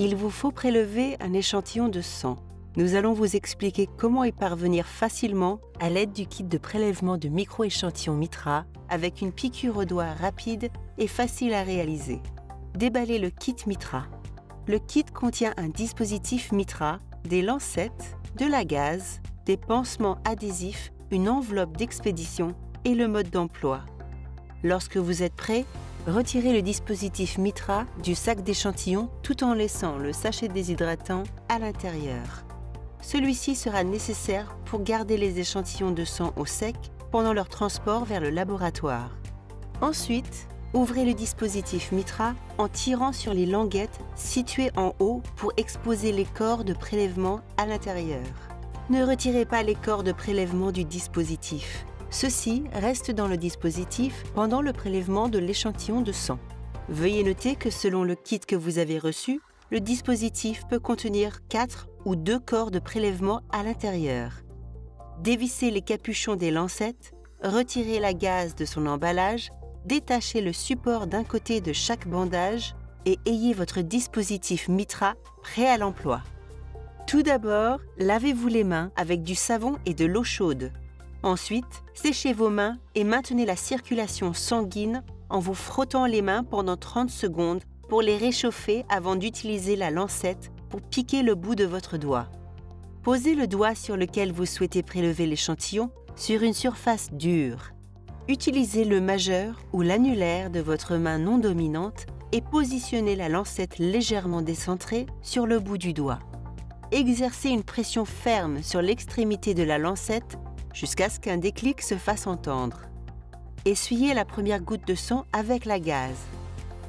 Il vous faut prélever un échantillon de sang. Nous allons vous expliquer comment y parvenir facilement à l'aide du kit de prélèvement de micro-échantillons Mitra avec une piqûre au doigt rapide et facile à réaliser. Déballez le kit Mitra. Le kit contient un dispositif Mitra, des lancettes, de la gaze, des pansements adhésifs, une enveloppe d'expédition et le mode d'emploi. Lorsque vous êtes prêt, retirez le dispositif Mitra du sac d'échantillons tout en laissant le sachet déshydratant à l'intérieur. Celui-ci sera nécessaire pour garder les échantillons de sang au sec pendant leur transport vers le laboratoire. Ensuite, ouvrez le dispositif Mitra en tirant sur les languettes situées en haut pour exposer les corps de prélèvement à l'intérieur. Ne retirez pas les corps de prélèvement du dispositif. Ceux-ci restent dans le dispositif pendant le prélèvement de l'échantillon de sang. Veuillez noter que selon le kit que vous avez reçu, le dispositif peut contenir 4 ou 2 corps de prélèvement à l'intérieur. Dévissez les capuchons des lancettes, retirez la gaze de son emballage, détachez le support d'un côté de chaque bandage et ayez votre dispositif Mitra prêt à l'emploi. Tout d'abord, lavez-vous les mains avec du savon et de l'eau chaude. Ensuite, séchez vos mains et maintenez la circulation sanguine en vous frottant les mains pendant 30 secondes pour les réchauffer avant d'utiliser la lancette pour piquer le bout de votre doigt. Posez le doigt sur lequel vous souhaitez prélever l'échantillon sur une surface dure. Utilisez le majeur ou l'annulaire de votre main non dominante et positionnez la lancette légèrement décentrée sur le bout du doigt. Exercez une pression ferme sur l'extrémité de la lancette jusqu'à ce qu'un déclic se fasse entendre. Essuyez la première goutte de sang avec la gaze.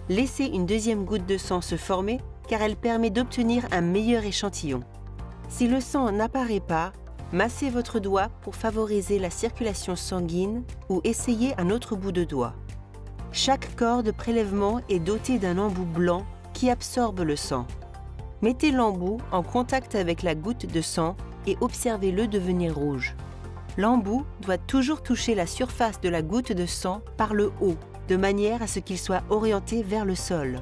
Laissez une deuxième goutte de sang se former car elle permet d'obtenir un meilleur échantillon. Si le sang n'apparaît pas, massez votre doigt pour favoriser la circulation sanguine ou essayez un autre bout de doigt. Chaque corps de prélèvement est doté d'un embout blanc qui absorbe le sang. Mettez l'embout en contact avec la goutte de sang et observez-le devenir rouge. L'embout doit toujours toucher la surface de la goutte de sang par le haut, de manière à ce qu'il soit orienté vers le sol.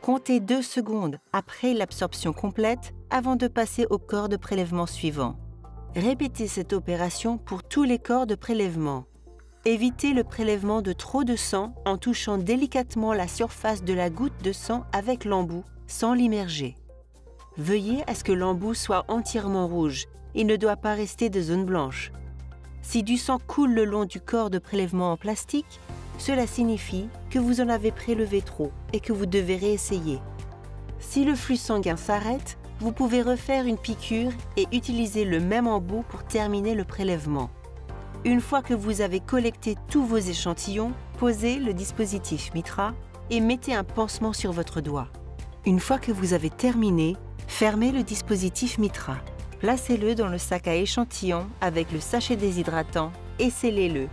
Comptez 2 secondes après l'absorption complète avant de passer au corps de prélèvement suivant. Répétez cette opération pour tous les corps de prélèvement. Évitez le prélèvement de trop de sang en touchant délicatement la surface de la goutte de sang avec l'embout sans l'immerger. Veuillez à ce que l'embout soit entièrement rouge. Il ne doit pas rester de zone blanche. Si du sang coule le long du corps de prélèvement en plastique, cela signifie que vous en avez prélevé trop et que vous devez réessayer. Si le flux sanguin s'arrête, vous pouvez refaire une piqûre et utiliser le même embout pour terminer le prélèvement. Une fois que vous avez collecté tous vos échantillons, posez le dispositif Mitra et mettez un pansement sur votre doigt. Une fois que vous avez terminé, fermez le dispositif Mitra. Placez-le dans le sac à échantillons avec le sachet déshydratant et scellez-le.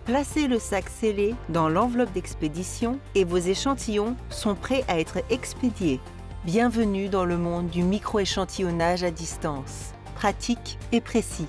Placez le sac scellé dans l'enveloppe d'expédition et vos échantillons sont prêts à être expédiés. Bienvenue dans le monde du micro-échantillonnage à distance, pratique et précis.